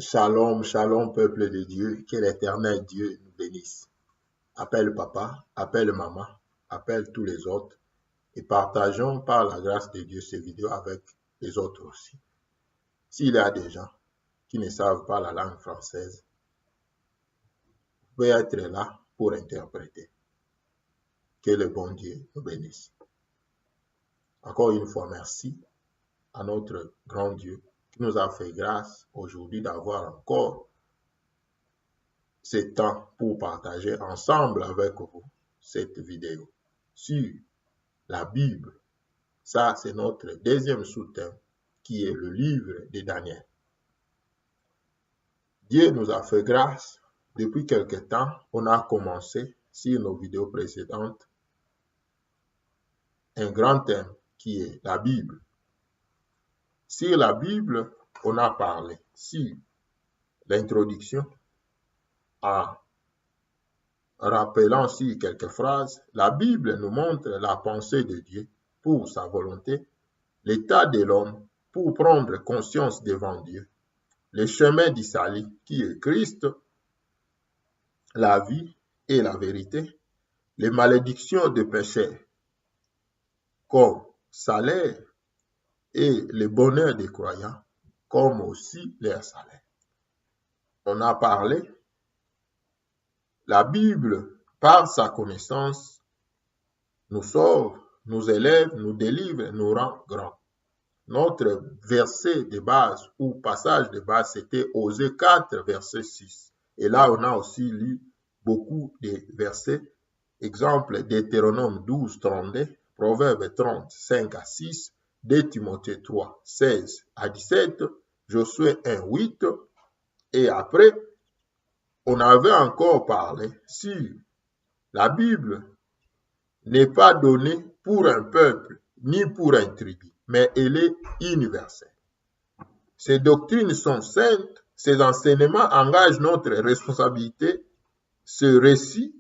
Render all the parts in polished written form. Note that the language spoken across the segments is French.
Shalom, shalom, peuple de Dieu, que l'éternel Dieu nous bénisse. Appelle papa, appelle maman, appelle tous les autres et partageons par la grâce de Dieu ces vidéos avec les autres aussi. S'il y a des gens qui ne savent pas la langue française, vous pouvez être là pour interpréter. Que le bon Dieu nous bénisse. Encore une fois, merci à notre grand Dieu qui nous a fait grâce aujourd'hui d'avoir encore ce temps pour partager ensemble avec vous cette vidéo sur la Bible. Ça, c'est notre deuxième sous-thème qui est le livre de Daniel. Dieu nous a fait grâce. Depuis quelque temps, on a commencé sur nos vidéos précédentes un grand thème qui est la Bible. Sur la Bible, on a parlé sur l'introduction en rappelant aussi quelques phrases. La Bible nous montre la pensée de Dieu pour sa volonté, l'état de l'homme pour prendre conscience devant Dieu, le chemin du salut qui est Christ, la vie et la vérité, les malédictions des péchés comme salaire et le bonheur des croyants comme aussi leur salaire. On a parlé, la Bible, par sa connaissance, nous sauve, nous élève, nous délivre, nous rend grands. Notre verset de base ou passage de base, c'était Osée 4, verset 6. Et là, on a aussi lu beaucoup de versets. Exemple, Deutéronome 12, 32, Proverbe 30, 5 à 6, 2 Timothée 3, 16 à 17, Josué 1, 8. Et après, on avait encore parlé sur la Bible n'est pas donnée pour un peuple ni pour un tribu, mais elle est universelle. Ces doctrines sont saintes, ces enseignements engagent notre responsabilité, ces récits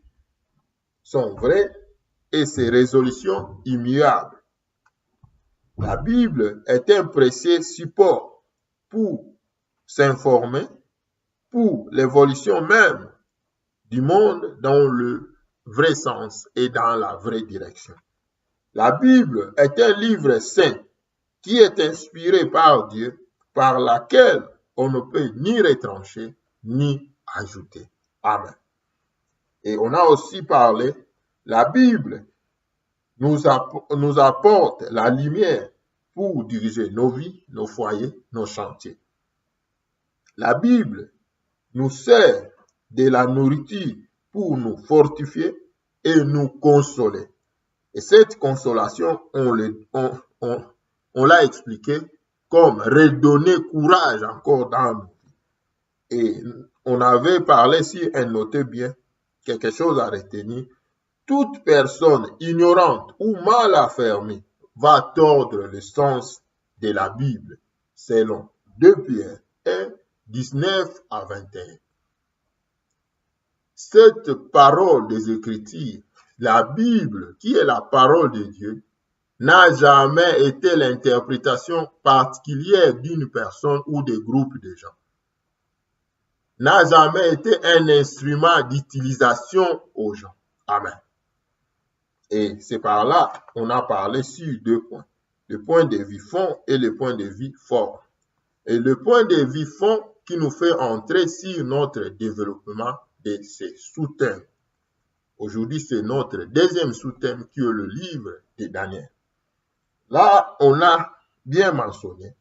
sont vrais et ces résolutions immuables. La Bible est un précieux support pour s'informer, pour l'évolution même du monde dans le vrai sens et dans la vraie direction. La Bible est un livre saint qui est inspiré par Dieu, par laquelle on ne peut ni retrancher ni ajouter. Amen. Et on a aussi parlé, la Bible nous apporte la lumière pour diriger nos vies, nos foyers, nos chantiers. La Bible nous sert de la nourriture pour nous fortifier et nous consoler. Et cette consolation, on l'a expliqué comme redonner courage encore dans nous. Et on avait parlé, si elle notait bien, quelque chose à retenir. Toute personne ignorante ou mal affermée va tordre le sens de la Bible, selon 2 Pierre 1, 19 à 21. Cette parole des Écritures, la Bible, qui est la parole de Dieu, n'a jamais été l'interprétation particulière d'une personne ou de groupes de gens. N'a jamais été un instrument d'utilisation aux gens. Amen. Et c'est par là qu'on a parlé sur 2 points. Le point de vue fond et le point de vue forme. Et le point de vue fond qui nous fait entrer sur notre développement de ces sous-thèmes. Aujourd'hui, c'est notre deuxième sous-thème qui est le livre de Daniel. Là, on a bien mentionné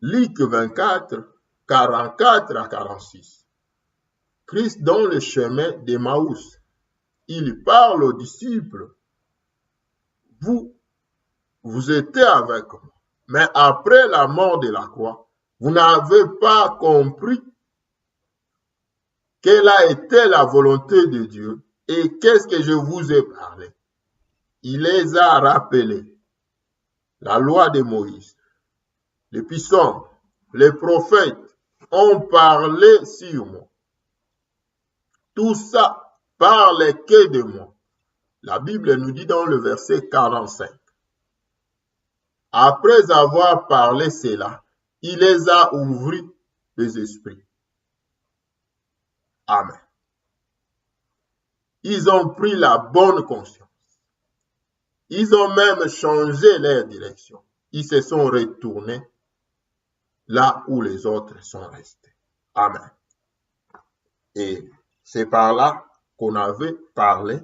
Luc 24, 44 à 46. Christ dans le chemin d'Emmaüs, il parle aux disciples. Vous étiez avec moi, mais après la mort de la croix, vous n'avez pas compris quelle a été la volonté de Dieu et qu'est-ce que je vous ai parlé. Il les a rappelés. La loi de Moïse, les psaumes, les prophètes ont parlé sur moi. Tout ça parle que de moi. La Bible nous dit dans le verset 45. Après avoir parlé cela, il les a ouverts des esprits. Amen. Ils ont pris la bonne conscience. Ils ont même changé leur direction. Ils se sont retournés là où les autres sont restés. Amen. Et c'est par là qu'on avait parlé.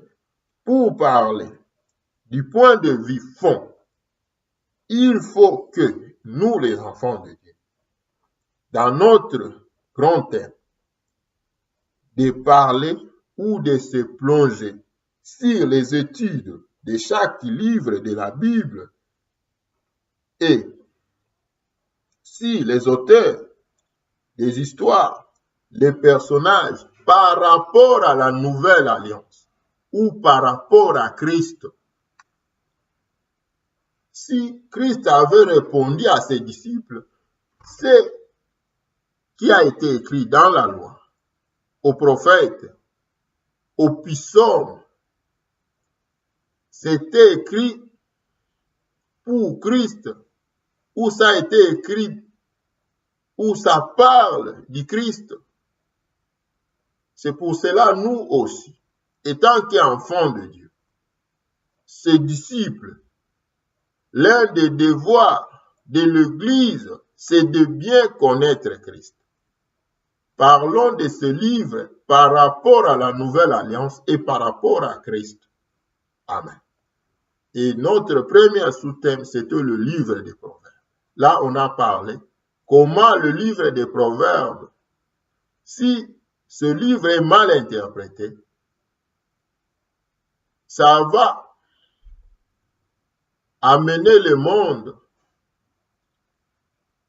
Pour parler du point de vue fond, il faut que nous, les enfants de Dieu, dans notre grand thème, de parler ou de se plonger sur les études de chaque livre de la Bible et si les auteurs des histoires, les personnages par rapport à la nouvelle alliance ou par rapport à Christ. Si Christ avait répondu à ses disciples, c'est qui a été écrit dans la loi, aux prophètes, aux psaumes, c'était écrit pour Christ, où ça a été écrit, où ça parle du Christ. C'est pour cela, nous aussi, étant qu'enfants de Dieu, ses disciples, l'un des devoirs de l'Église, c'est de bien connaître Christ. Parlons de ce livre par rapport à la nouvelle alliance et par rapport à Christ. Amen. Et notre premier sous-thème, c'était le livre des Proverbes. Là, on a parlé comment le livre des Proverbes, si ce livre est mal interprété, ça va amener le monde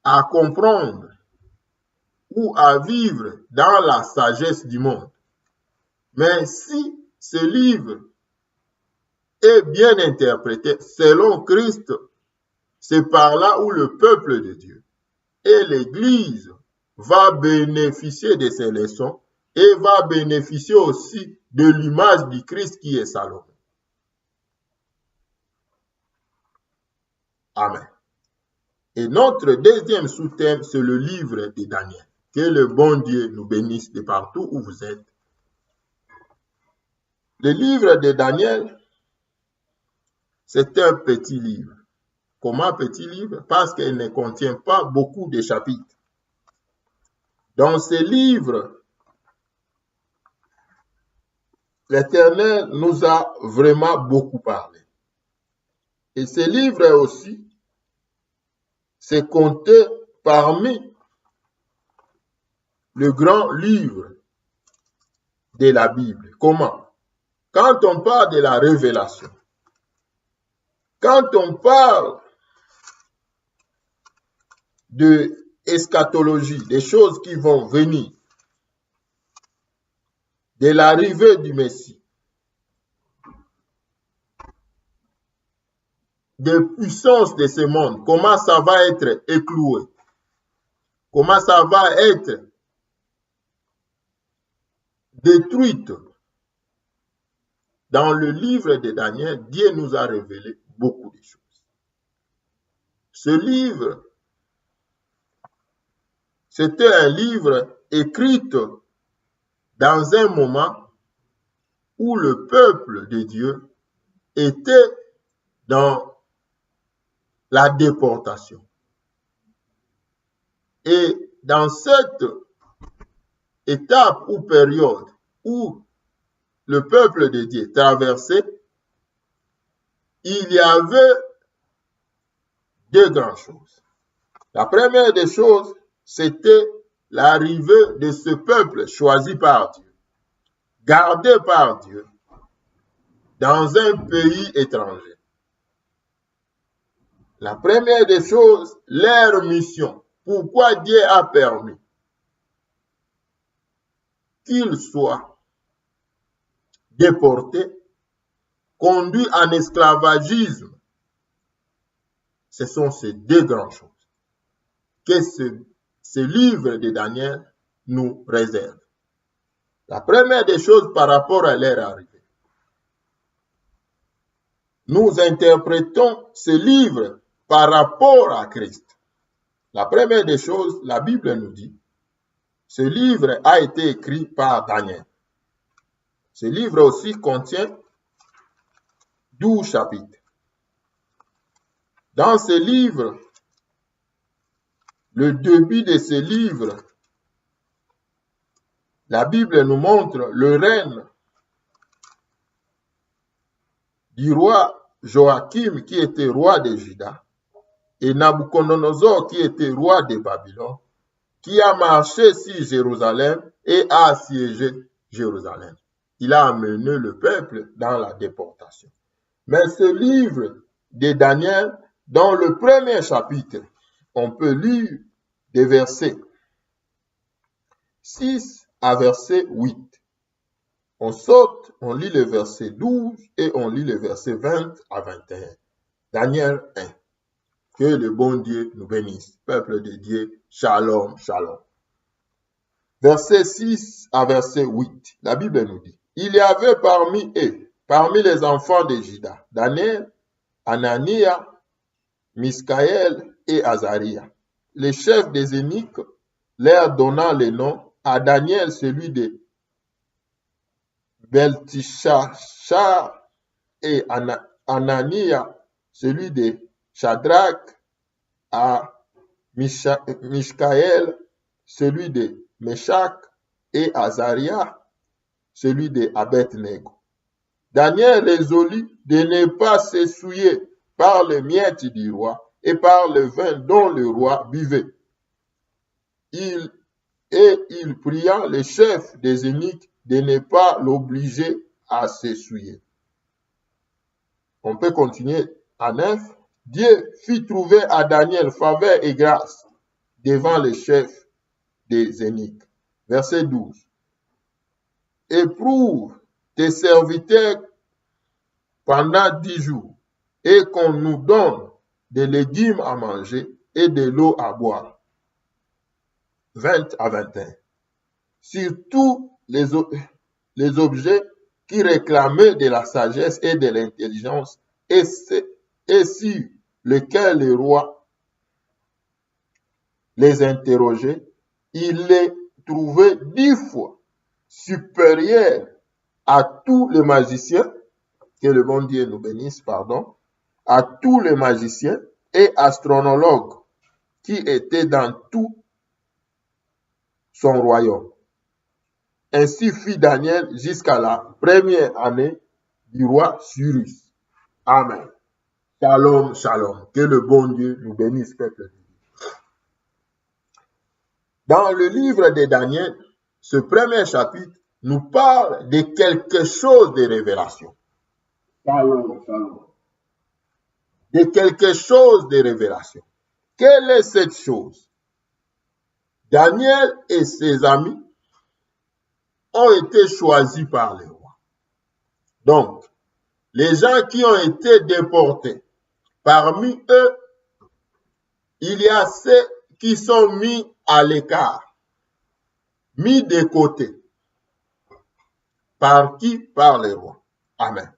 à comprendre ou à vivre dans la sagesse du monde. Mais si ce livre est bien interprété selon Christ, c'est par là où le peuple de Dieu et l'Église va bénéficier de ces leçons et va bénéficier aussi de l'image du Christ qui est Salomon. Amen. Et notre deuxième sous-thème, c'est le livre de Daniel. Que le bon Dieu nous bénisse de partout où vous êtes. Le livre de Daniel, c'est un petit livre. Comment petit livre? Parce qu'il ne contient pas beaucoup de chapitres. Dans ce livre, l'Éternel nous a vraiment beaucoup parlé. Et ce livre aussi, c'est compté parmi le grand livre de la Bible. Comment? Quand on parle de la révélation, quand on parle de eschatologie, des choses qui vont venir, de l'arrivée du Messie, des puissances de ce monde, comment ça va être écloué, comment ça va être détruite. Dans le livre de Daniel, Dieu nous a révélé beaucoup de choses. Ce livre, c'était un livre écrit dans un moment où le peuple de Dieu était dans la déportation. Et dans cette étape ou période où le peuple de Dieu traversait, il y avait deux grandes choses. La première des choses, c'était l'arrivée de ce peuple choisi par Dieu, gardé par Dieu, dans un pays étranger. La première des choses, leur mission. Pourquoi Dieu a permis qu'ils soient déportés, conduits en esclavagisme? Ce sont ces deux grandes choses que ce livre de Daniel nous réserve. La première des choses par rapport à leur arrivée. Nous interprétons ce livre par rapport à Christ. La première des choses, la Bible nous dit Ce livre a été écrit par Daniel. Ce livre aussi contient 12 chapitres. Dans ce livre, le début de ce livre, la Bible nous montre le règne du roi Joachim qui était roi de Juda et Nabuchodonosor qui était roi de Babylone, qui a marché sur Jérusalem et a assiégé Jérusalem. Il a amené le peuple dans la déportation. Mais ce livre de Daniel, dans le premier chapitre, on peut lire des versets 6 à verset 8. On saute, on lit le verset 12 et on lit le verset 20 à 21. Daniel 1. Que le bon Dieu nous bénisse. Peuple de Dieu, shalom, shalom. Verset 6 à verset 8. La Bible nous dit, il y avait parmi eux, parmi les enfants de Juda, Daniel, Anania, Miskaël et Azaria. Les chefs des eunuques leur donnant le nom, à Daniel celui de Belteshachar et Anania celui de Shadrach, à Miskaël celui de Meshach et Azaria celui de Abed-Nego. Daniel résolut de ne pas se souiller par les miettes du roi et par le vin dont le roi buvait. Il pria le chef des eunuques de ne pas l'obliger à se souiller. On peut continuer à 9. Dieu fit trouver à Daniel faveur et grâce devant le chef des eunuques. Verset 12. Éprouve tes serviteurs pendant 10 jours et qu'on nous donne des légumes à manger et de l'eau à boire. 20 à 21. Sur tous les objets qui réclamaient de la sagesse et de l'intelligence et sur lesquels le roi les interrogeait, il les trouvait 10 fois supérieurs à tous les magiciens, que le bon Dieu nous bénisse, à tous les magiciens et astronologues qui étaient dans tout son royaume. Ainsi fit Daniel jusqu'à la première année du roi Cyrus. Amen. Shalom, shalom. Que le bon Dieu nous bénisse, peuple. Dans le livre de Daniel, ce premier chapitre nous parle de quelque chose de révélation. Shalom, shalom. De quelque chose de révélation. Quelle est cette chose? Daniel et ses amis ont été choisis par le roi. Donc, les gens qui ont été déportés, parmi eux, il y a ceux qui sont mis à l'écart, mis de côté. Par qui? Par le roi. Amen.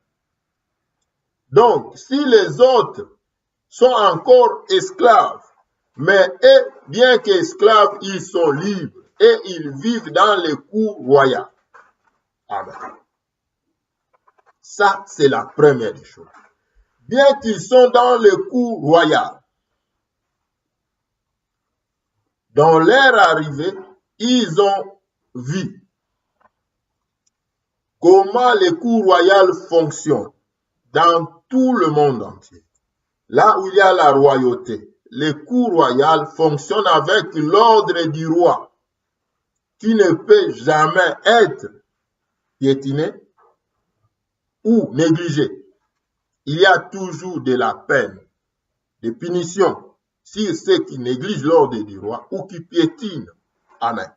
Donc, si les autres sont encore esclaves, mais eux, bien qu'esclaves, ils sont libres et ils vivent dans les cours royales. Amen. Ça, c'est la première des choses. Bien qu'ils sont dans les cours royales, dans leur arrivée, ils ont vu comment les cours royales fonctionnent dans tout le monde entier. Là où il y a la royauté, les cours royales fonctionnent avec l'ordre du roi, qui ne peut jamais être piétiné ou négligé. Il y a toujours de la peine, de punition sur ceux qui négligent l'ordre du roi ou qui piétinent. Amen.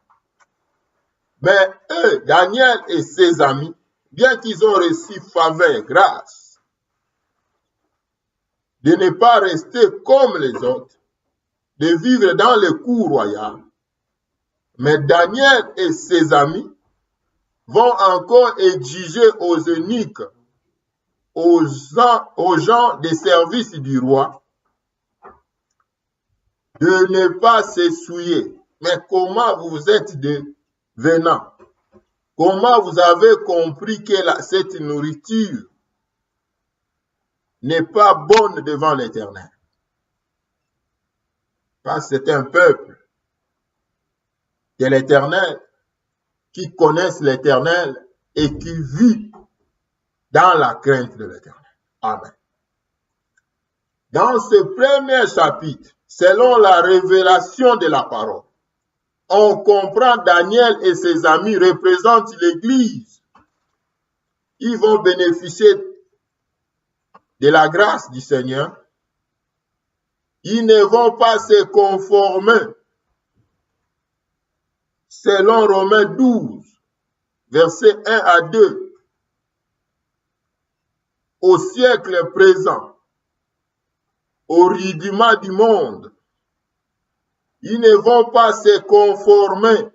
Mais eux, Daniel et ses amis, bien qu'ils ont reçu faveur et grâce, de ne pas rester comme les autres, de vivre dans le cours royal, mais Daniel et ses amis vont encore exiger aux eunuques, aux gens des services du roi, de ne pas se souiller mais comment vous êtes devenant? Comment vous avez compris que cette nourriture n'est pas bonne devant l'Éternel? Parce que c'est un peuple de l'Éternel qui connaissent l'Éternel et qui vit dans la crainte de l'Éternel. Amen. Dans ce premier chapitre, selon la révélation de la parole, on comprend Daniel et ses amis représentent l'Église. Ils vont bénéficier de la grâce du Seigneur. Ils ne vont pas se conformer, selon Romains 12, versets 1 à 2, au siècle présent, au rudiment du monde. Ils ne vont pas se conformer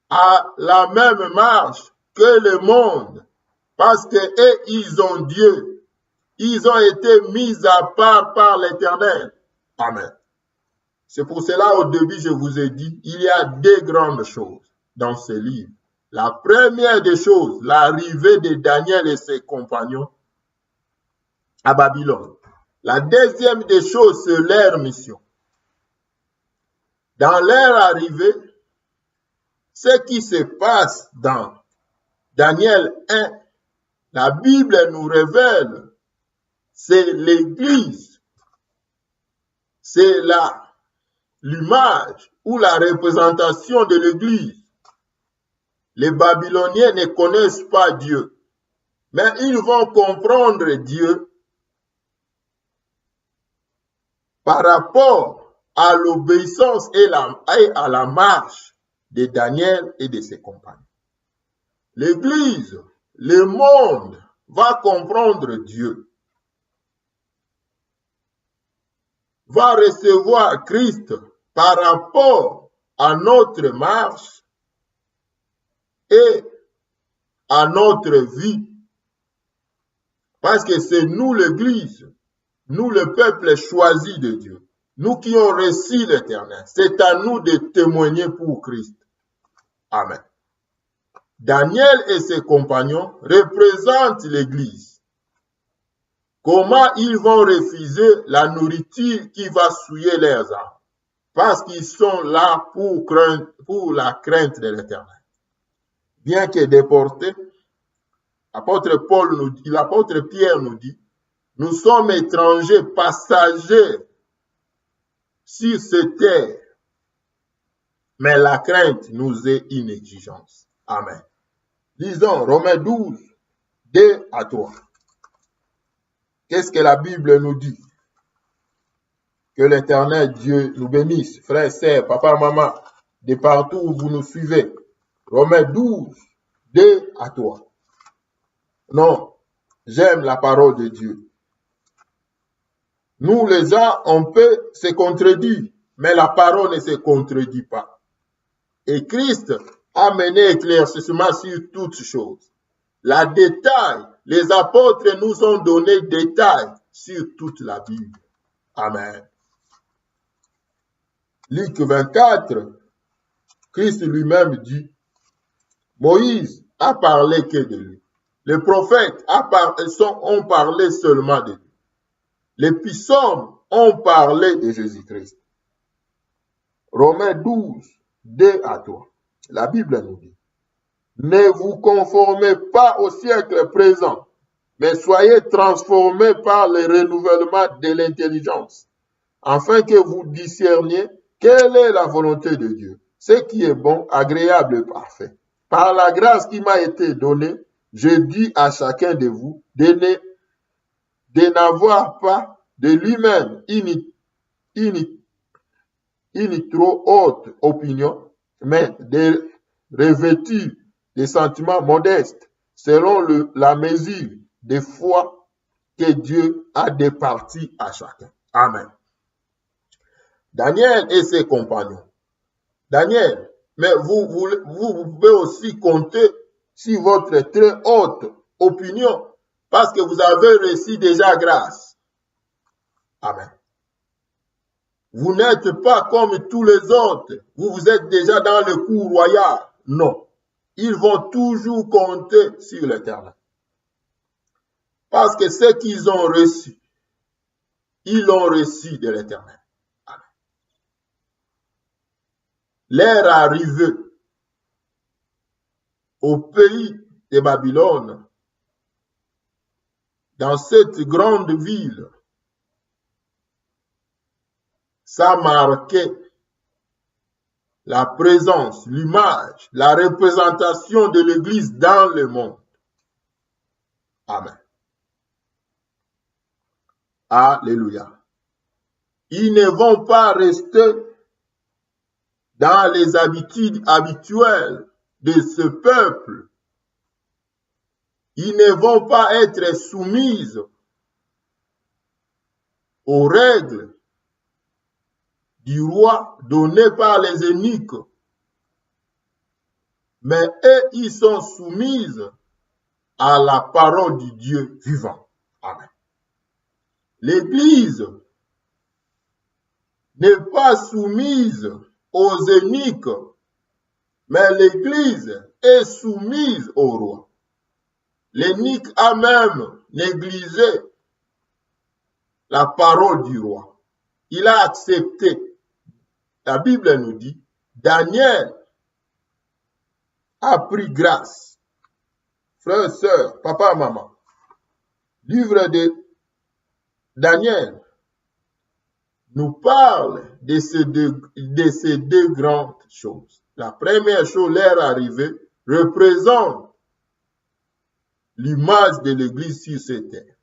à la même marche que le monde, parce que eux, ils ont Dieu. Ils ont été mis à part par l'Éternel. Amen. C'est pour cela, au début, je vous ai dit, il y a deux grandes choses dans ce livre. La première des choses, l'arrivée de Daniel et ses compagnons à Babylone. La deuxième des choses, c'est leur mission. Dans leur arrivée, ce qui se passe dans Daniel 1, la Bible nous révèle, c'est l'Église. C'est l'image ou la représentation de l'Église. Les Babyloniens ne connaissent pas Dieu, mais ils vont comprendre Dieu par rapport à l'obéissance et à la marche de Daniel et de ses compagnons. L'Église, le monde va comprendre Dieu, va recevoir Christ par rapport à notre marche et à notre vie. Parce que c'est nous l'Église, nous le peuple choisi de Dieu, nous qui avons reçu l'Éternel. C'est à nous de témoigner pour Christ. Amen. Daniel et ses compagnons représentent l'Église. Comment ils vont refuser la nourriture qui va souiller leurs âmes? Parce qu'ils sont là pour la crainte de l'Éternel. Bien que déportés, l'apôtre Pierre nous dit, nous sommes étrangers, passagers sur cette terre, mais la crainte nous est une exigence. Amen. Lisons Romains 12, 2 à 3. Qu'est-ce que la Bible nous dit? Que l'Éternel Dieu nous bénisse, frères, sœurs, papa, maman, de partout où vous nous suivez. Romains 12, 2 à 3. Non, j'aime la parole de Dieu. Nous, les gens, on peut se contredire, mais la parole ne se contredit pas. Et Christ a mené éclaircissement sur toutes choses. La détail, les apôtres nous ont donné détail sur toute la Bible. Amen. Luc 24, Christ lui-même dit, Moïse a parlé que de lui. Les prophètes ont parlé seulement de lui. Les psaumes ont parlé de Jésus-Christ. Romains 12, 2 à 3. La Bible nous dit, ne vous conformez pas au siècle présent, mais soyez transformés par le renouvellement de l'intelligence, afin que vous discerniez quelle est la volonté de Dieu, ce qui est bon, agréable et parfait. Par la grâce qui m'a été donnée, je dis à chacun de vous de n'avoir pas de lui-même une trop haute opinion, mais de revêtir des sentiments modestes selon la mesure de foi que Dieu a départie à chacun. Amen. Daniel et ses compagnons. Daniel, mais vous pouvez aussi compter sur votre très haute opinion parce que vous avez reçu déjà grâce. Amen. Vous n'êtes pas comme tous les autres. Vous êtes déjà dans le cours royal. Non. Ils vont toujours compter sur l'Éternel. Parce que ce qu'ils ont reçu, ils l'ont reçu de l'Éternel. Leur arrivée au pays de Babylone, dans cette grande ville, ça marquait la présence, l'image, la représentation de l'Église dans le monde. Amen. Alléluia. Ils ne vont pas rester dans les habitudes habituelles de ce peuple. Ils ne vont pas être soumis aux règles du roi données par les eunuques. Mais eux, ils sont soumis à la parole du Dieu vivant. Amen. L'Église n'est pas soumise aux eunuques, mais l'Église est soumise au roi. L'eunuque a même négligé la parole du roi. Il a accepté. La Bible nous dit, Daniel a pris grâce. Frères, sœurs, papa, maman, livre de Daniel nous parle de ces deux grandes choses. La première chose, leur arrivée, représente l'image de l'Église sur cette terre.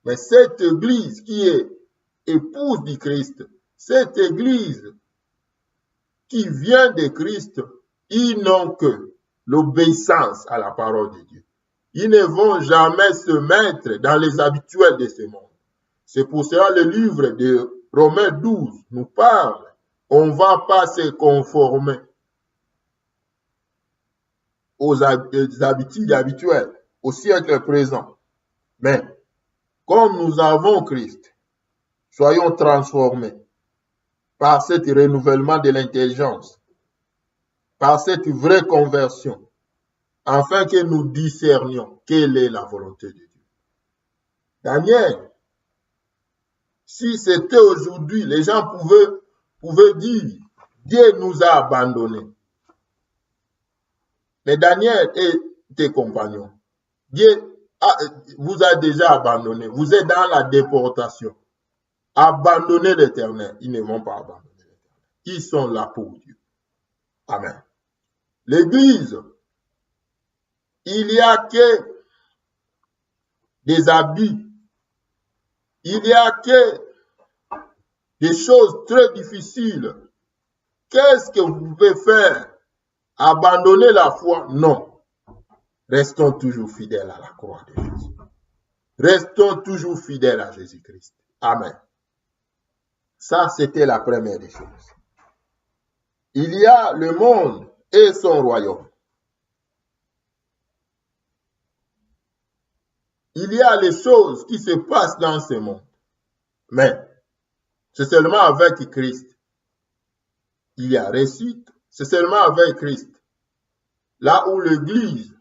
Mais cette Église qui est épouse du Christ, cette Église qui vient de Christ, ils n'ont que l'obéissance à la parole de Dieu. Ils ne vont jamais se mettre dans les habituels de ce monde. C'est pour cela que le livre de Romains 12 nous parle. On ne va pas se conformer aux habitudes habituelles, au siècle présent. Mais comme nous avons Christ, soyons transformés par ce renouvellement de l'intelligence, par cette vraie conversion, afin que nous discernions quelle est la volonté de Dieu. Daniel, si c'était aujourd'hui, les gens pouvaient dire, Dieu nous a abandonnés. Mais Daniel et tes compagnons, Dieu vous a déjà abandonné. Vous êtes dans la déportation. Abandonnez l'Éternel. Ils ne vont pas abandonner l'Éternel. Ils sont là pour Dieu. Amen. L'Église, il n'y a que des habits. Il n'y a que des choses très difficiles. Qu'est-ce que vous pouvez faire? Abandonner la foi? Non. Restons toujours fidèles à la croix de Jésus. Restons toujours fidèles à Jésus-Christ. Amen. Ça, c'était la première des choses. Il y a le monde et son royaume. Il y a les choses qui se passent dans ce monde. Mais c'est seulement avec Christ. Il y a réussite. C'est seulement avec Christ. Là où l'Église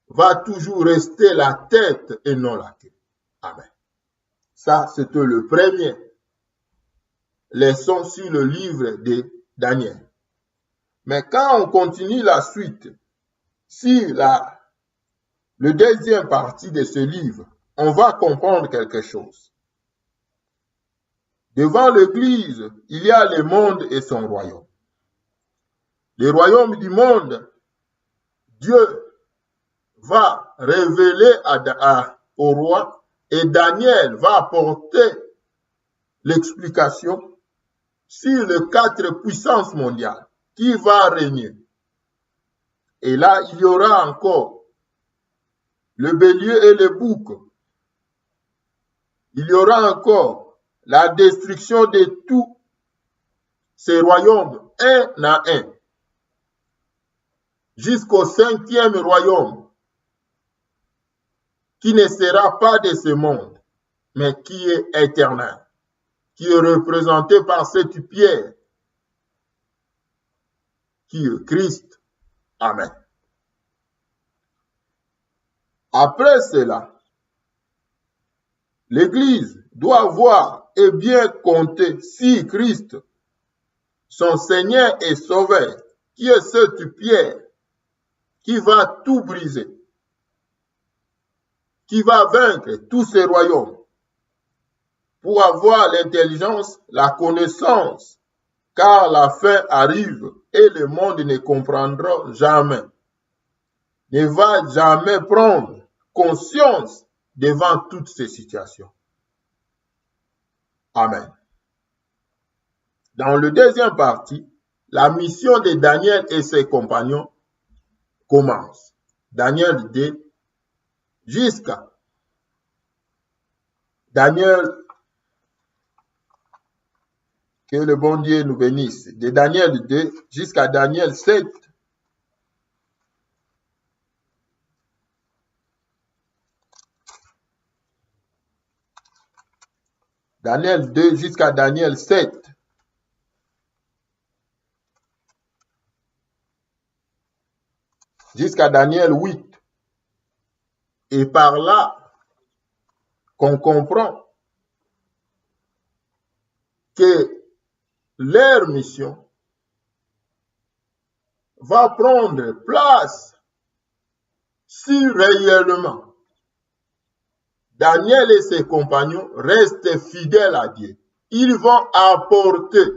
va toujours rester la tête et non la queue. Amen. Ça, c'était le premier leçon sur le livre de Daniel. Mais quand on continue la suite, sur le deuxième partie de ce livre, on va comprendre quelque chose. Devant l'Église, il y a le monde et son royaume. Le royaume du monde, Dieu va révéler au roi et Daniel va apporter l'explication sur les 4 puissances mondiales qui va régner. Et là, il y aura encore le bélier et le bouc. Il y aura encore la destruction de tous ces royaumes, un à un, jusqu'au 5e royaume, qui ne sera pas de ce monde, mais qui est éternel, qui est représenté par cette pierre, qui est Christ. Amen. Après cela, l'Église doit voir et bien compter si Christ, son Seigneur et Sauveur, qui est cette pierre, qui va tout briser, qui va vaincre tous ces royaumes, pour avoir l'intelligence, la connaissance, car la fin arrive et le monde ne comprendra jamais, ne va jamais prendre conscience devant toutes ces situations. Amen. Dans le deuxième partie, la mission de Daniel et ses compagnons commence. Daniel 2 jusqu'à Daniel, que le bon Dieu nous bénisse, de Daniel 2 jusqu'à Daniel 7. Daniel 2 jusqu'à Daniel 7. Jusqu'à Daniel 8. Et par là, qu'on comprend que leur mission va prendre place si réellement Daniel et ses compagnons restent fidèles à Dieu. Ils vont apporter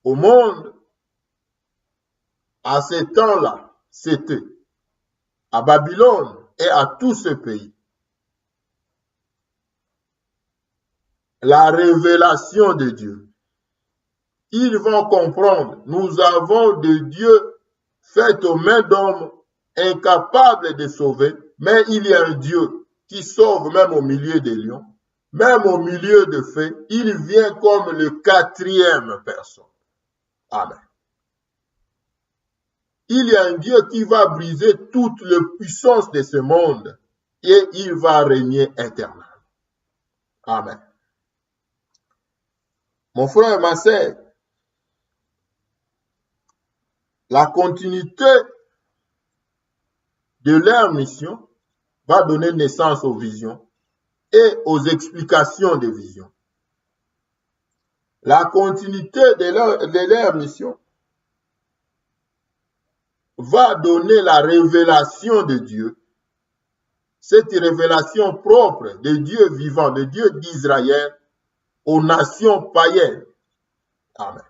au monde, à ce temps-là, c'était à Babylone et à tout ce pays, la révélation de Dieu. Ils vont comprendre, nous avons de Dieu fait aux mains d'hommes incapables de sauver, mais il y a un Dieu qui sauve même au milieu des lions, même au milieu de feux, il vient comme le quatrième personne. Amen. Il y a un Dieu qui va briser toute la puissance de ce monde et il va régner éternellement. Amen. Mon frère et ma sœur, la continuité de leur mission va donner naissance aux visions et aux explications des visions. La continuité de leur mission va donner la révélation de Dieu, cette révélation propre de Dieu vivant, de Dieu d'Israël, aux nations païennes. Amen.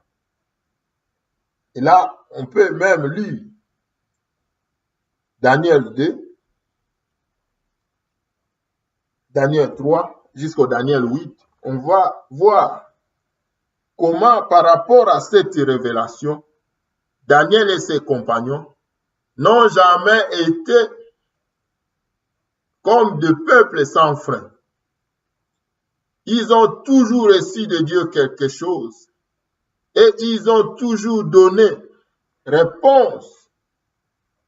Et là, on peut même lire Daniel 2, Daniel 3, jusqu'au Daniel 8. On va voir comment, par rapport à cette révélation, Daniel et ses compagnons n'ont jamais été comme des peuples sans frein. Ils ont toujours reçu de Dieu quelque chose et ils ont toujours donné réponse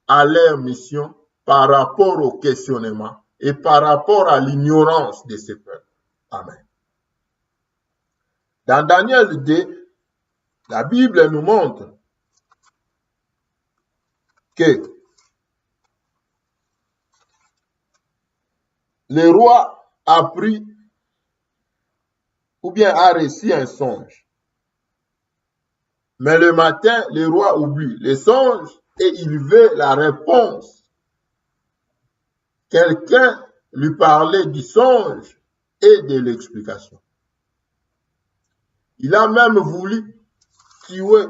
à leur mission par rapport au questionnement et par rapport à l'ignorance de ces peuples. Amen. Dans Daniel 2, la Bible nous montre que le roi a pris ou bien a reçu un songe. Mais le matin, le roi oublie le songe et il veut la réponse. Quelqu'un lui parlait du songe et de l'explication. Il a même voulu tuer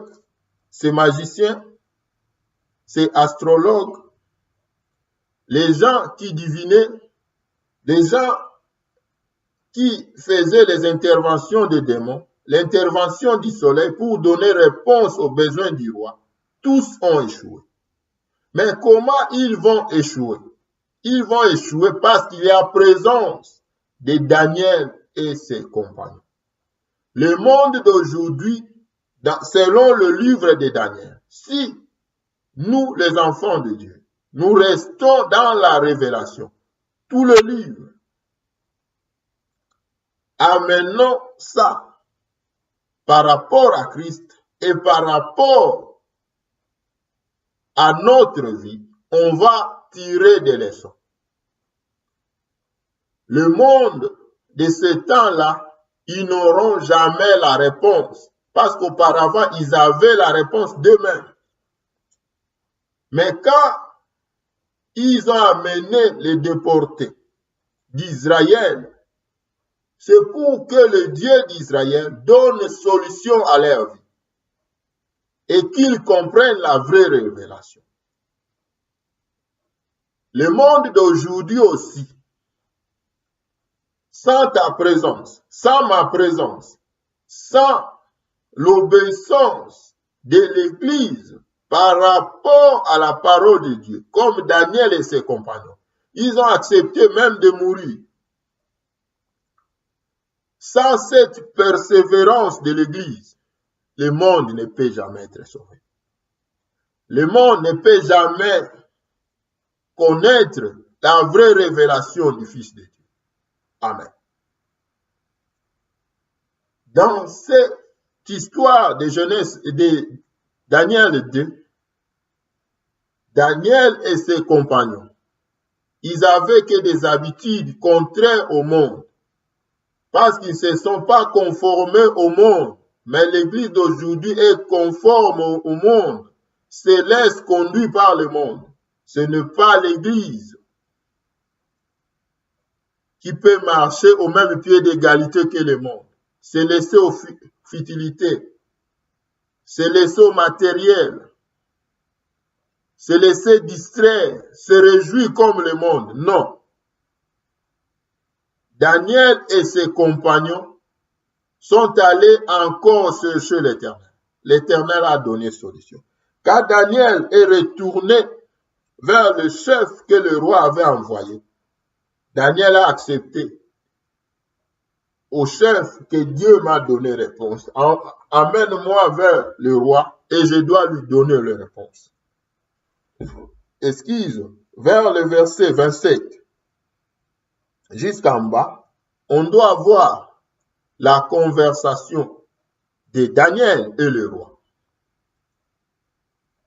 ces magiciens, ces astrologues, les gens qui divinaient, les gens qui faisaient les interventions des démons, l'intervention du soleil pour donner réponse aux besoins du roi. Tous ont échoué. Mais comment ils vont échouer? Ils vont échouer parce qu'il y a présence de Daniel et ses compagnons. Le monde d'aujourd'hui, selon le livre de Daniel, si nous, les enfants de Dieu, nous restons dans la révélation, tout le livre, amenons ça par rapport à Christ et par rapport à notre vie, on va tirer des leçons. Le monde de ce temps-là, ils n'auront jamais la réponse parce qu'auparavant, ils avaient la réponse d'eux-mêmes. Mais quand ils ont amené les déportés d'Israël, c'est pour que le Dieu d'Israël donne solution à leur vie et qu'ils comprennent la vraie révélation. Le monde d'aujourd'hui aussi, sans ta présence, sans ma présence, sans l'obéissance de l'Église par rapport à la parole de Dieu, comme Daniel et ses compagnons, ils ont accepté même de mourir. Sans cette persévérance de l'Église, le monde ne peut jamais être sauvé. Le monde ne peut jamais connaître la vraie révélation du Fils de Dieu. Amen. Dans cette histoire de Genèse de Daniel 2, Daniel et ses compagnons, ils avaient que des habitudes contraires au monde, parce qu'ils ne se sont pas conformés au monde. Mais l'Église d'aujourd'hui est conforme au monde, se laisse conduire par le monde. Ce n'est pas l'Église qui peut marcher au même pied d'égalité que le monde. Se laisser aux futilités, se laisser au matériel, se laisser distraire, se réjouir comme le monde. Non. Daniel et ses compagnons sont allés encore chercher l'Éternel. L'Éternel a donné solution. Quand Daniel est retourné vers le chef que le roi avait envoyé, Daniel a accepté au chef que Dieu m'a donné réponse. Amène-moi vers le roi et je dois lui donner la réponse. Excuse, vers le verset 27 jusqu'en bas, on doit voir la conversation de Daniel et le roi.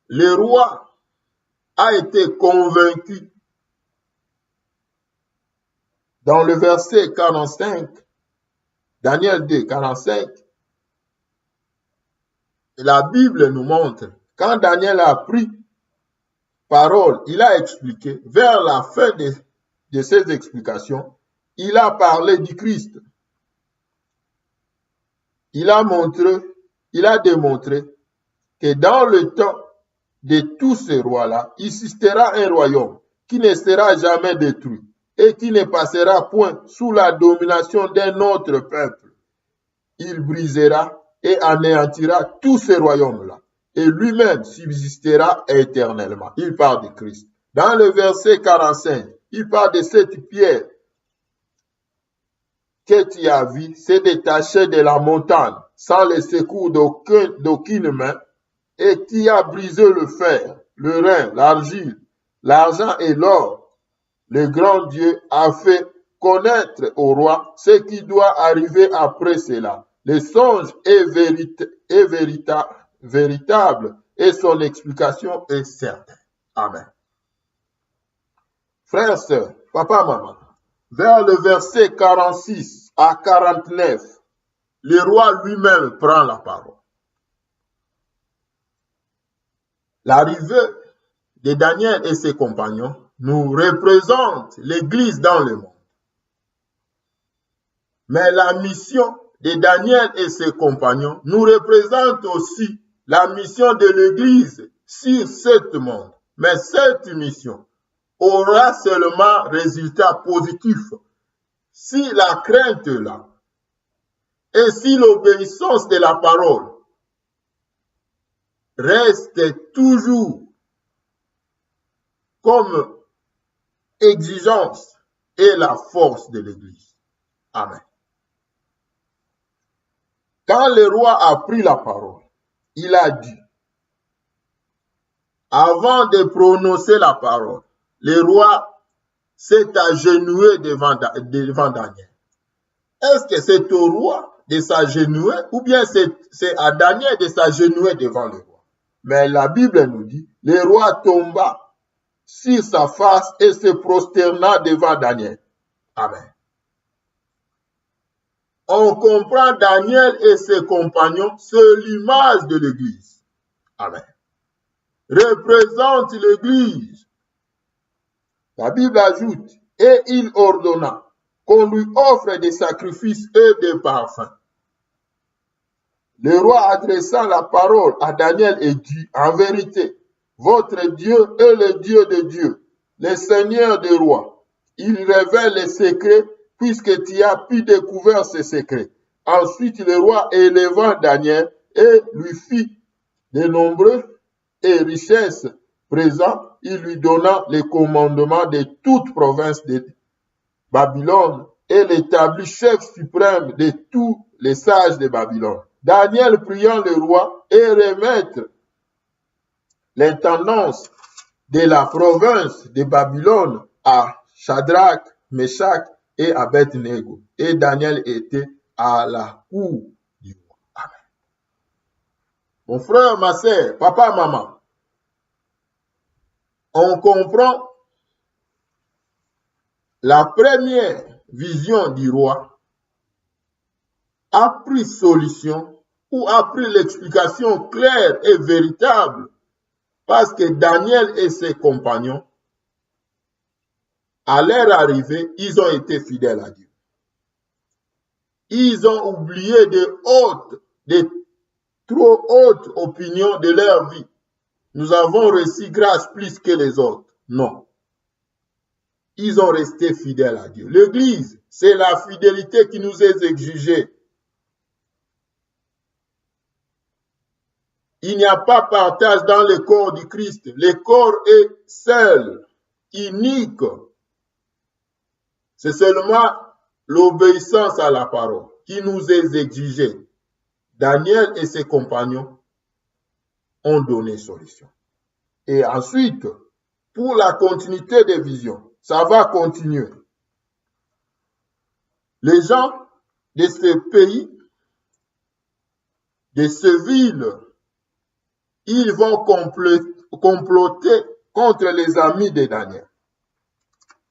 Le roi a été convaincu. Dans le verset 45, Daniel 2, 45, la Bible nous montre, quand Daniel a pris parole, il a expliqué, vers la fin de ses explications, il a parlé du Christ. Il a démontré que dans le temps de tous ces rois-là, il existera un royaume qui ne sera jamais détruit et qui ne passera point sous la domination d'un autre peuple. Il brisera et anéantira tous ces royaumes-là et lui-même subsistera éternellement. Il parle de Christ. Dans le verset 45, il parle de cette pierre que tu as vue s'est détachée de la montagne sans le secours d'aucune main et qui a brisé le fer, le rein, l'argile, l'argent et l'or. Le grand Dieu a fait connaître au roi ce qui doit arriver après cela. Le songe est véritable et son explication est certaine. Amen. Frères, sœurs, papa, maman, vers le verset 46 à 49, le roi lui-même prend la parole. L'arrivée de Daniel et ses compagnons nous représente l'Église dans le monde. Mais la mission de Daniel et ses compagnons nous représente aussi la mission de l'Église sur ce monde. Mais cette mission aura seulement résultat positif si la crainte est là et si l'obéissance de la parole reste toujours comme exigence et la force de l'Église. Amen. Quand le roi a pris la parole, il a dit, avant de prononcer la parole, le roi s'est agenouillé devant Daniel. Est-ce que c'est au roi de s'agenouiller ou bien c'est à Daniel de s'agenouiller devant le roi? Mais la Bible nous dit, le roi tomba sur sa face et se prosterna devant Daniel. Amen. On comprend Daniel et ses compagnons, c'est l'image de l'Église. Amen. Représente l'Église. La Bible ajoute, et il ordonna qu'on lui offre des sacrifices et des parfums. Le roi adressant la parole à Daniel et dit, en vérité, votre Dieu est le Dieu de Dieu, le Seigneur des rois. Il révèle les secrets puisque tu as pu découvrir ces secrets. Ensuite, le roi éleva Daniel et lui fit de nombreux et richesses présents. Il lui donna le commandement de toute province de Babylone et l'établit chef suprême de tous les sages de Babylone. Daniel priant le roi et remettre l'intendance de la province de Babylone à Shadrach, Meshach et Abednego. Et Daniel était à la cour du roi. Amen. Mon frère, ma sœur, papa, maman, on comprend la première vision du roi a pris solution ou a pris l'explication claire et véritable parce que Daniel et ses compagnons, à leur arrivée, ils ont été fidèles à Dieu. Ils ont oublié de trop hautes opinions de leur vie. Nous avons reçu grâce plus que les autres. Non. Ils ont resté fidèles à Dieu. L'Église, c'est la fidélité qui nous est exigée. Il n'y a pas partage dans le corps du Christ. Le corps est seul, unique. C'est seulement l'obéissance à la parole qui nous est exigée. Daniel et ses compagnons ont donné solution. Et ensuite, pour la continuité des visions, ça va continuer. Les gens de ce pays, de ces villes, ils vont comploter contre les amis de Daniel.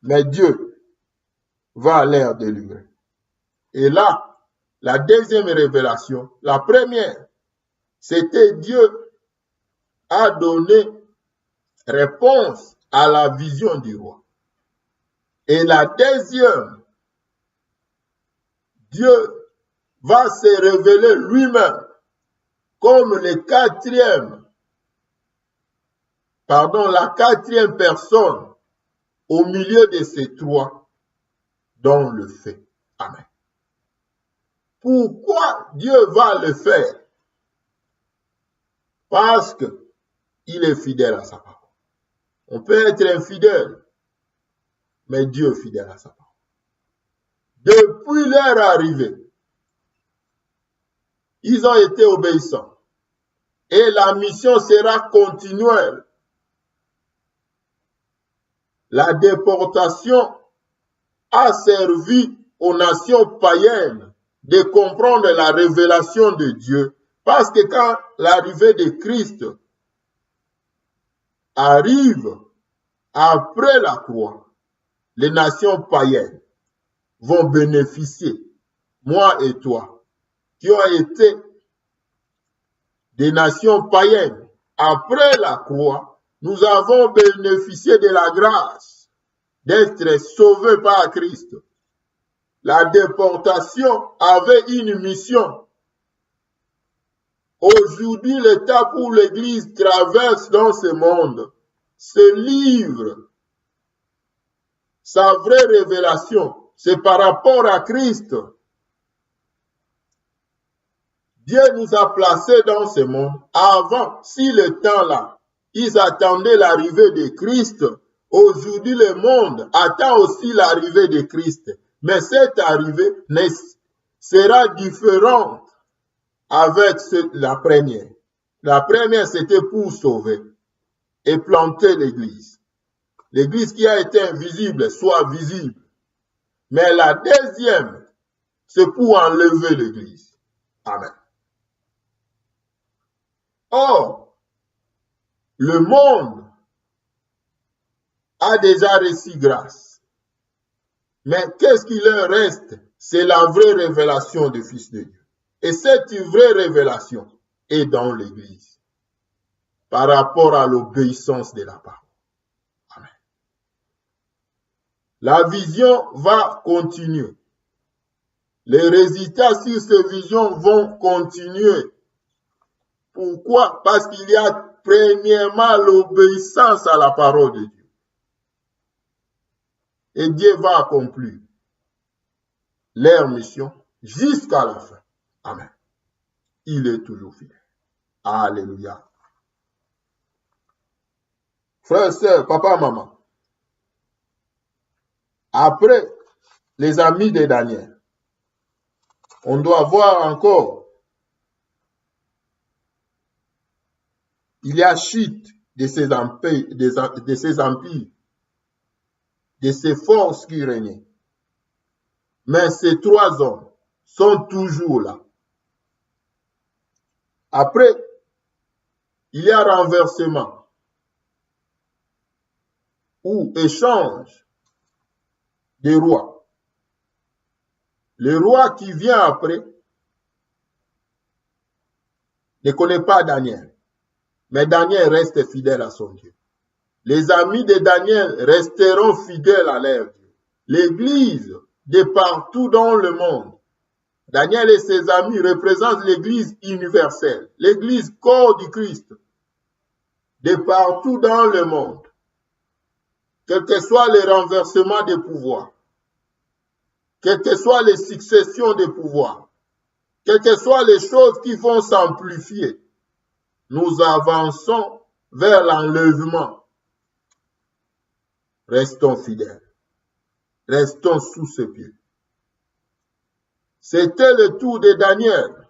Mais Dieu va leur délivrer. Et là, la deuxième révélation, la première, c'était Dieu a donné réponse à la vision du roi. Et la deuxième, Dieu va se révéler lui-même comme la quatrième personne au milieu de ces trois dont le fait. Amen. Pourquoi Dieu va le faire? Parce qu'il est fidèle à sa parole. On peut être infidèle, mais Dieu est fidèle à sa parole. Depuis leur arrivée, ils ont été obéissants. Et la mission sera continuelle. La déportation a servi aux nations païennes de comprendre la révélation de Dieu. Parce que quand l'arrivée de Christ arrive après la croix, les nations païennes vont bénéficier, moi et toi, qui ont été des nations païennes. Après la croix, nous avons bénéficié de la grâce d'être sauvés par Christ. La déportation avait une mission. Aujourd'hui, l'étape où l'Église traverse dans ce monde, ce livre, sa vraie révélation, c'est par rapport à Christ. Dieu nous a placés dans ce monde. Avant, si le temps-là, ils attendaient l'arrivée de Christ, aujourd'hui le monde attend aussi l'arrivée de Christ. Mais cette arrivée sera différente avec la première. La première, c'était pour sauver et planter l'Église. L'Église qui a été invisible soit visible. Mais la deuxième, c'est pour enlever l'Église. Amen. Or, le monde a déjà reçu grâce. Mais qu'est-ce qui leur reste? C'est la vraie révélation du Fils de Dieu. Et cette vraie révélation est dans l'Église par rapport à l'obéissance de la parole. Amen. La vision va continuer. Les résultats sur ces visions vont continuer. Pourquoi? Parce qu'il y a premièrement l'obéissance à la parole de Dieu. Et Dieu va accomplir leur mission jusqu'à la fin. Amen. Il est toujours fidèle. Alléluia. Frères, sœurs, papa, maman, après les amis de Daniel, on doit voir encore, il y a chute de ces empires, de ces forces qui régnaient. Mais ces trois hommes sont toujours là. Après, il y a renversement ou échange des rois. Le roi qui vient après ne connaît pas Daniel, mais Daniel reste fidèle à son Dieu. Les amis de Daniel resteront fidèles à leur Dieu. L'Église, de partout dans le monde, Daniel et ses amis représentent l'Église universelle, l'Église corps du Christ, de partout dans le monde, quel que soit le renversement des pouvoirs, quelles que soient les successions des pouvoirs, quelles que soient les choses qui vont s'amplifier, nous avançons vers l'enlèvement. Restons fidèles, restons sous ses pieds. C'était le tour de Daniel.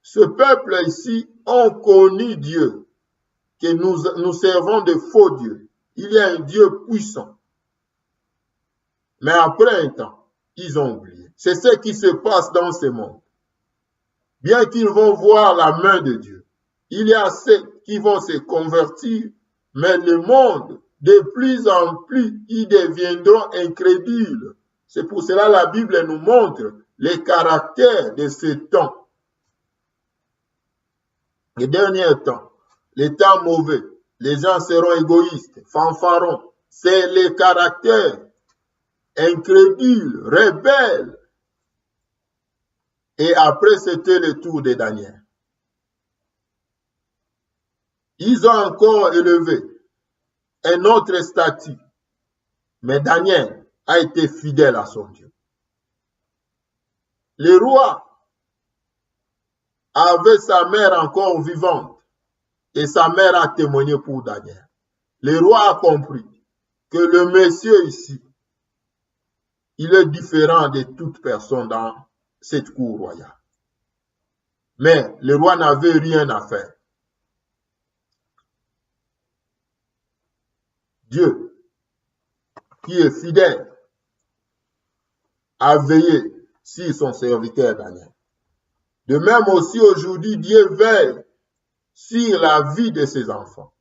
Ce peuple ici ont connu Dieu, que nous servons de faux dieux. Il y a un Dieu puissant. Mais après un temps, ils ont oublié. C'est ce qui se passe dans ce monde. Bien qu'ils vont voir la main de Dieu, il y a ceux qui vont se convertir, mais le monde, de plus en plus, ils deviendront incrédules. C'est pour cela que la Bible nous montre les caractères de ce temps. Les derniers temps, les temps mauvais, les gens seront égoïstes, fanfarons. C'est les caractères incrédules, rebelles. Et après, c'était le tour de Daniel. Ils ont encore élevé un autre statut. Mais Daniel a été fidèle à son Dieu. Le roi avait sa mère encore vivante et sa mère a témoigné pour Daniel. Le roi a compris que le monsieur ici, il est différent de toute personne dans cette cour royale. Mais le roi n'avait rien à faire. Dieu, qui est fidèle, a veillé sur son serviteur Daniel. De même aussi aujourd'hui, Dieu veille sur la vie de ses enfants.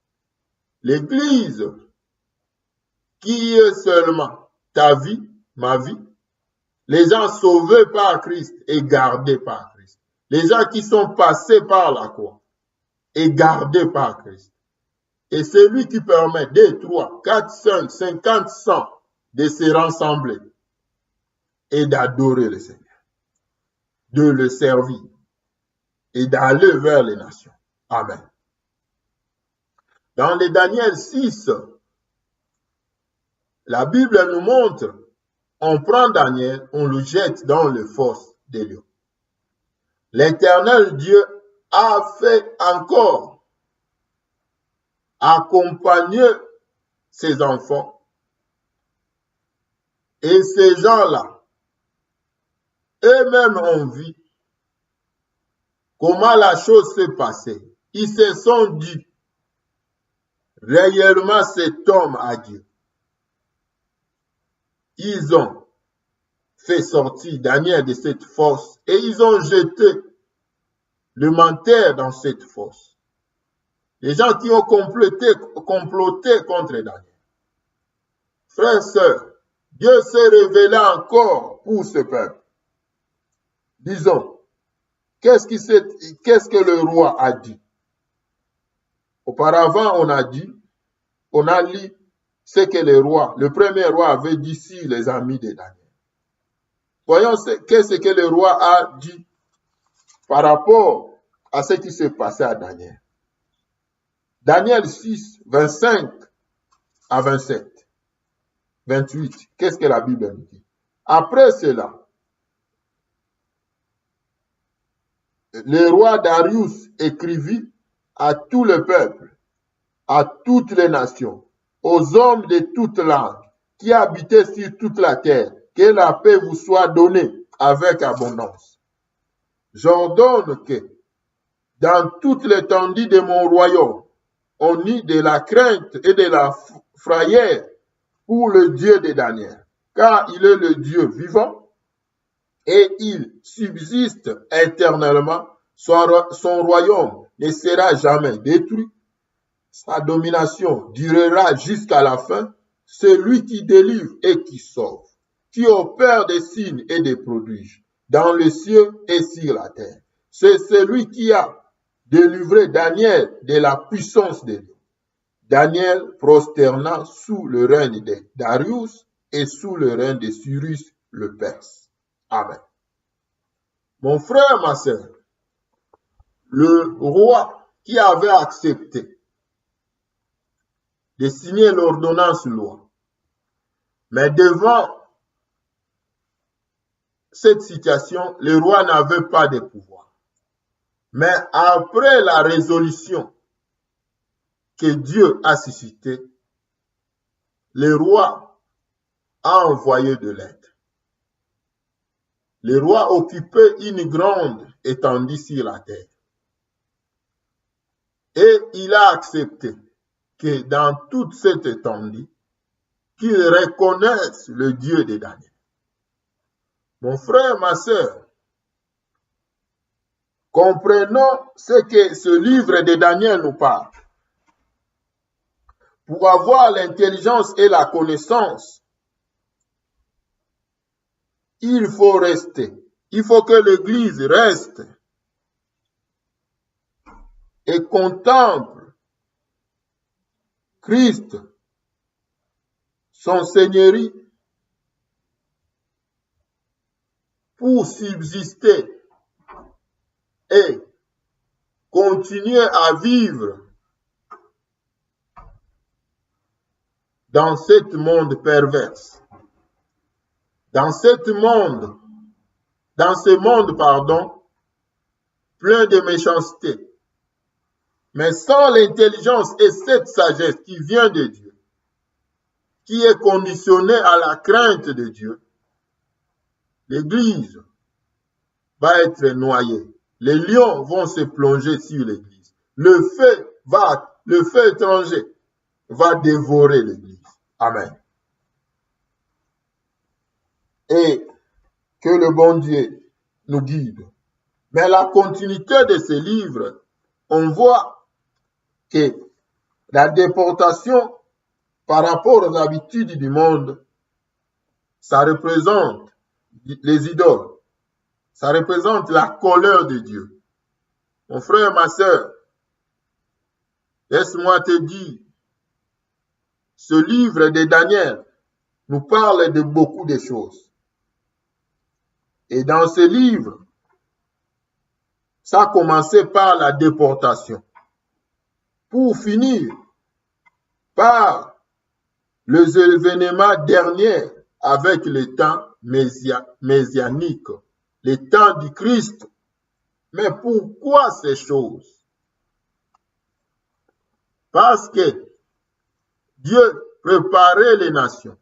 L'Église, qui est seulement ta vie, ma vie, les gens sauvés par Christ et gardés par Christ. Les gens qui sont passés par la croix et gardés par Christ. Et c'est lui qui permet 2, 3, 4, 5, 50, 100 de se rassembler et d'adorer le Seigneur, de le servir et d'aller vers les nations. Amen. Dans les Daniel 6, la Bible nous montre, on prend Daniel, on le jette dans les fosses des lions. L'Éternel Dieu a fait encore accompagner ses enfants. Et ces gens-là, eux-mêmes ont vu comment la chose s'est passée. Ils se sont dit, réellement cet homme a Dieu. Ils ont fait sortir Daniel de cette fosse et ils ont jeté le menteur dans cette fosse. Les gens qui ont comploté contre Daniel. Frères et sœurs, Dieu s'est révélé encore pour ce peuple. Disons, qu'est-ce que le roi a dit? Auparavant, on a lu ce que le premier roi avait dit sur les amis de Daniel. Voyons qu'est-ce que le roi a dit par rapport à ce qui s'est passé à Daniel. Daniel 6, 25 à 27, 28. Qu'est-ce que la Bible nous dit? Après cela, le roi Darius écrivit à tout le peuple, à toutes les nations, aux hommes de toutes langues qui habitaient sur toute la terre, que la paix vous soit donnée avec abondance. J'ordonne que, dans toute l'étendue de mon royaume, on eut de la crainte et de la frayeur pour le Dieu de Daniel, car il est le Dieu vivant et il subsiste éternellement. Son royaume ne sera jamais détruit. Sa domination durera jusqu'à la fin. Celui qui délivre et qui sauve, qui opère des signes et des prodiges dans le ciel et sur la terre. C'est celui qui a délivré Daniel de la puissance de Dieu. Daniel prosterna sous le règne de Darius et sous le règne de Cyrus le Perse. Amen. Mon frère, ma sœur, le roi qui avait accepté de signer l'ordonnance loi, mais devant cette situation, le roi n'avait pas de pouvoir. Mais après la résolution que Dieu a suscitée, le roi a envoyé de l'aide. Le roi occupait une grande étendue sur la terre. Et il a accepté que dans toute cette étendue, qu'il reconnaisse le Dieu de Daniel. Mon frère, ma sœur, comprenons ce que ce livre de Daniel nous parle. Pour avoir l'intelligence et la connaissance, il faut rester. Il faut que l'Église reste et contemple Christ, son seigneurie, pour subsister et continuer à vivre dans ce monde perverse, dans ce monde, plein de méchanceté, mais sans l'intelligence et cette sagesse qui vient de Dieu, qui est conditionnée à la crainte de Dieu, l'Église va être noyée. Les lions vont se plonger sur l'Église. Le feu étranger va dévorer l'Église. Amen. Et que le bon Dieu nous guide. Mais la continuité de ce livre, on voit que la déportation par rapport aux habitudes du monde, ça représente les idoles. Ça représente la colère de Dieu. Mon frère, ma sœur, laisse-moi te dire, ce livre de Daniel nous parle de beaucoup de choses. Et dans ce livre, ça a commencé par la déportation, pour finir par les événements derniers avec le temps messianique, le temps du Christ. Mais pourquoi ces choses? Parce que Dieu préparait les nations,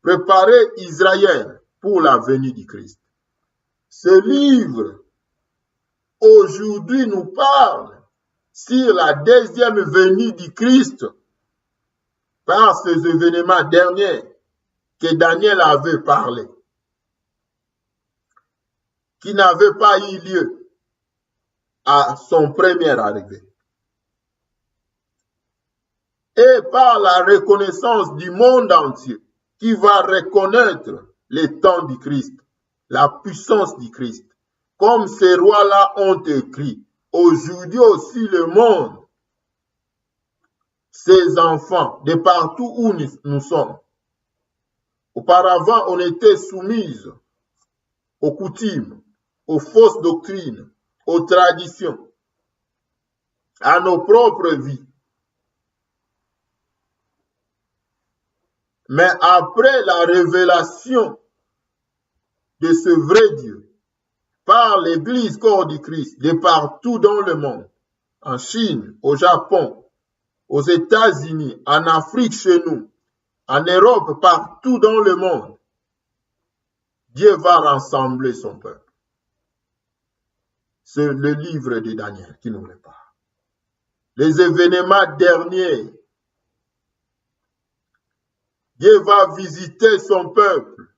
préparait Israël pour la venue du Christ. Ce livre, aujourd'hui, nous parle sur la deuxième venue du Christ par ces événements derniers que Daniel avait parlé. qui n'avait pas eu lieu à son premier arrivée. Et par la reconnaissance du monde entier qui va reconnaître les temps du Christ, la puissance du Christ. Comme ces rois-là ont écrit, aujourd'hui aussi le monde, ses enfants, de partout où nous sommes. Auparavant, on était soumise aux coutumes, aux fausses doctrines, aux traditions, à nos propres vies. Mais après la révélation de ce vrai Dieu, par l'Église corps du Christ, de partout dans le monde, en Chine, au Japon, aux États-Unis, en Afrique chez nous, en Europe, partout dans le monde, Dieu va rassembler son peuple. C'est le livre de Daniel qui nous prépare. Les événements derniers, Dieu va visiter son peuple.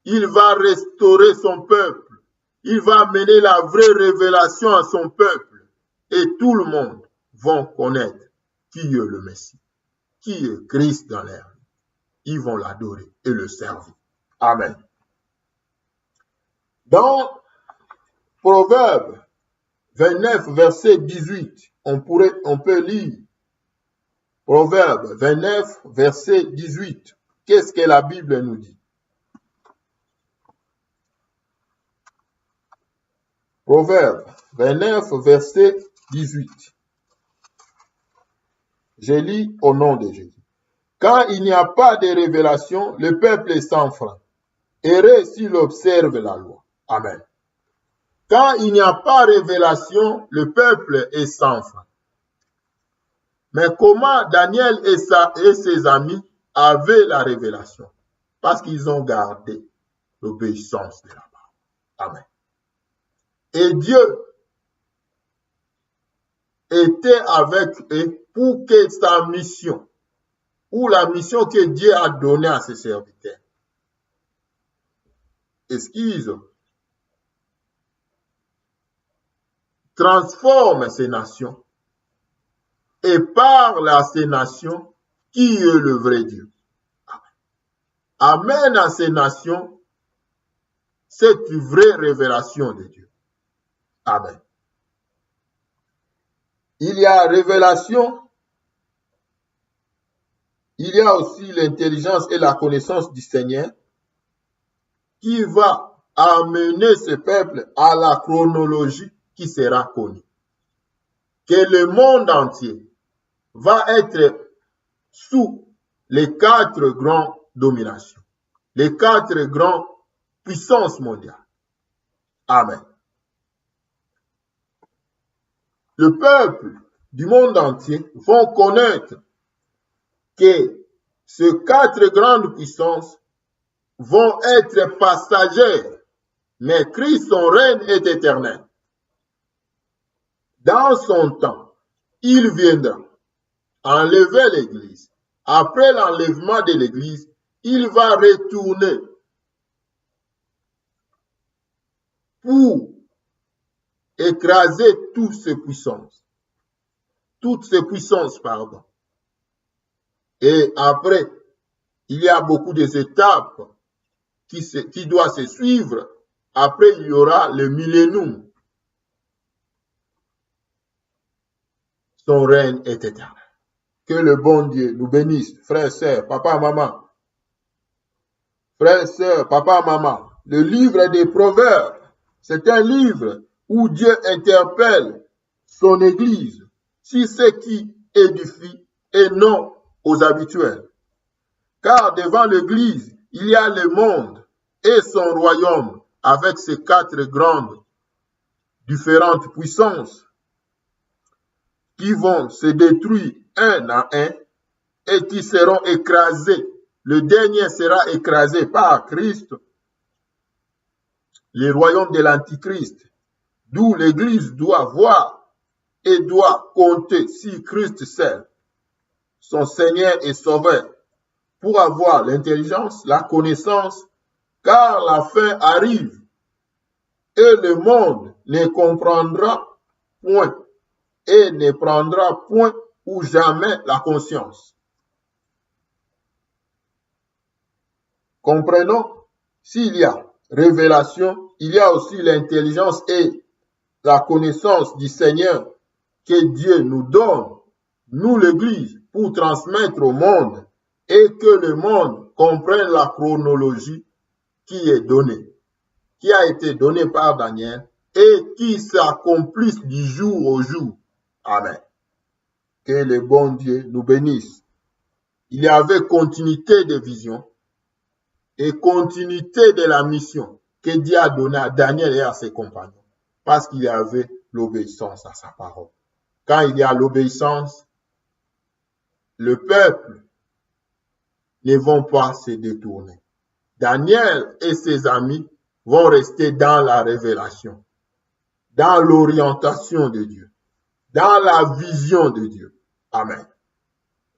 Il va restaurer son peuple. Il va amener la vraie révélation à son peuple. Et tout le monde va connaître qui est le Messie, qui est Christ dans l'air. Ils vont l'adorer et le servir. Amen. Dans Proverbe 29, verset 18, on peut lire Proverbe 29, verset 18. Qu'est-ce que la Bible nous dit? Proverbe 29, verset 18. Je lis au nom de Jésus. Quand il n'y a pas de révélation, le peuple est sans frein. Heureux s'il observe la loi. Amen. Quand il n'y a pas de révélation, le peuple est sans frein. Mais comment Daniel et ses amis avaient la révélation? Parce qu'ils ont gardé l'obéissance de la parole. Amen. Et Dieu était avec eux pour que sa mission, ou la mission que Dieu a donnée à ses serviteurs, transforme ces nations et parle à ces nations qui est le vrai Dieu. Amène à ces nations cette vraie révélation de Dieu. Amen. Il y a révélation, il y a aussi l'intelligence et la connaissance du Seigneur qui va amener ce peuple à la chronologie qui sera connue. Que le monde entier va être sous les 4 grandes dominations, les 4 grandes puissances mondiales. Amen. Le peuple du monde entier vont connaître que ces 4 grandes puissances vont être passagères, mais Christ, son règne, est éternel. Dans son temps, il viendra enlever l'Église. Après l'enlèvement de l'Église, il va retourner pour écraser toutes ces puissances. Et après, il y a beaucoup d'étapes qui doivent se suivre. Après, il y aura le millénium. Son règne est éternel. Que le bon Dieu nous bénisse, frères, sœurs, papa, maman. Frères, sœurs, papa, maman. Le livre des Proverbes, c'est un livre où Dieu interpelle son Église sur ce qui édifie et non aux habituels. Car devant l'Église, il y a le monde et son royaume avec ses 4 grandes différentes puissances qui vont se détruire un à un et qui seront écrasés. Le dernier sera écrasé par Christ, le royaume de l'Antichrist, d'où l'Église doit voir et doit compter sur Christ seul, son Seigneur et Sauveur, pour avoir l'intelligence, la connaissance, car la fin arrive et le monde ne comprendra point et ne prendra point ou jamais la conscience. Comprenons, s'il y a révélation, il y a aussi l'intelligence et la connaissance du Seigneur que Dieu nous donne, nous l'Église, pour transmettre au monde et que le monde comprenne la chronologie qui est donnée, qui a été donnée par Daniel et qui s'accomplisse du jour au jour. Amen. Que le bon Dieu nous bénisse. Il y avait continuité de vision et continuité de la mission que Dieu a donnée à Daniel et à ses compagnons, parce qu'il y avait l'obéissance à sa parole. Quand il y a l'obéissance, le peuple ne vont pas se détourner. Daniel et ses amis vont rester dans la révélation, dans l'orientation de Dieu, dans la vision de Dieu. Amen.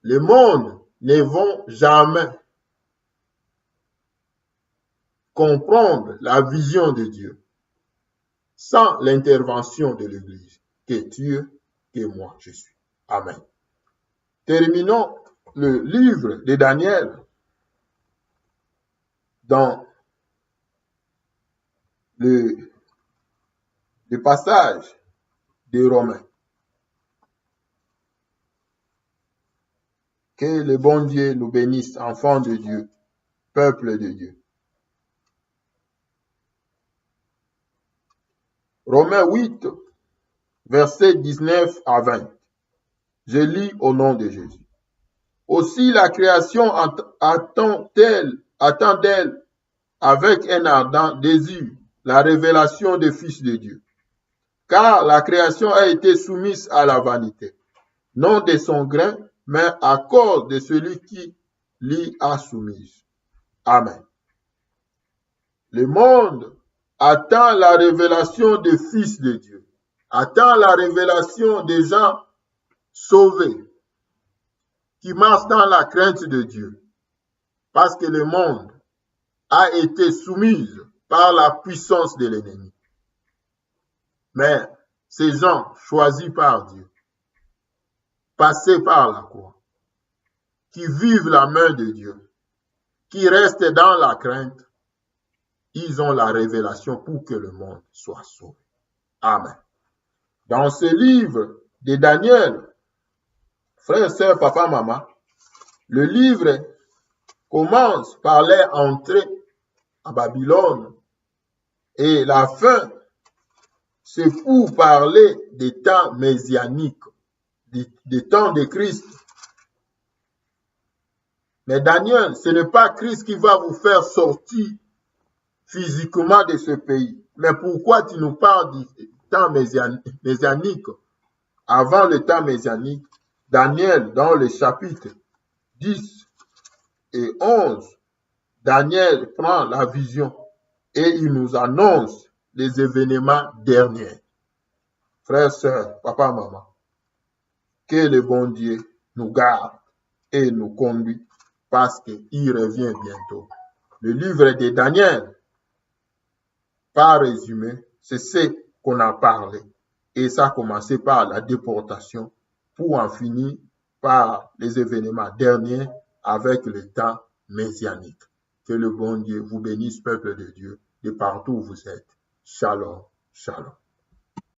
Le monde ne vont jamais comprendre la vision de Dieu sans l'intervention de l'Église, que Dieu, que moi je suis. Amen. Terminons le livre de Daniel dans le passage de Romains. Que le bon Dieu nous bénisse, enfants de Dieu, peuple de Dieu. Romains 8, versets 19 à 20. Je lis au nom de Jésus. Aussi la création attend d'elle avec un ardent désir la révélation des fils de Dieu. Car la création a été soumise à la vanité, non de son gré, mais à cause de celui qui l'y a soumise. Amen. Le monde attend la révélation des fils de Dieu, attend la révélation des gens sauvés, qui marchent dans la crainte de Dieu, parce que le monde a été soumis par la puissance de l'ennemi. Mais ces gens choisis par Dieu, passés par la croix, qui vivent la main de Dieu, qui restent dans la crainte, ils ont la révélation pour que le monde soit sauvé. Amen. Dans ce livre de Daniel, frères, sœurs, papa, maman, le livre commence par leur entrée à Babylone et la fin, c'est pour parler des temps messianiques, des temps de Christ. Mais Daniel, ce n'est pas Christ qui va vous faire sortir physiquement de ce pays. Mais pourquoi tu nous parles du temps messianique? Avant le temps messianique, Daniel, dans le chapitre 10 et 11, Daniel prend la vision et il nous annonce les événements derniers. Frères, sœurs, papa, maman, que le bon Dieu nous garde et nous conduit parce qu'il revient bientôt. Le livre de Daniel, par résumé, c'est ce qu'on a parlé. Et ça a commencé par la déportation pour en finir par les événements derniers avec le temps messianique. Que le bon Dieu vous bénisse, peuple de Dieu, de partout où vous êtes. Shalom, shalom.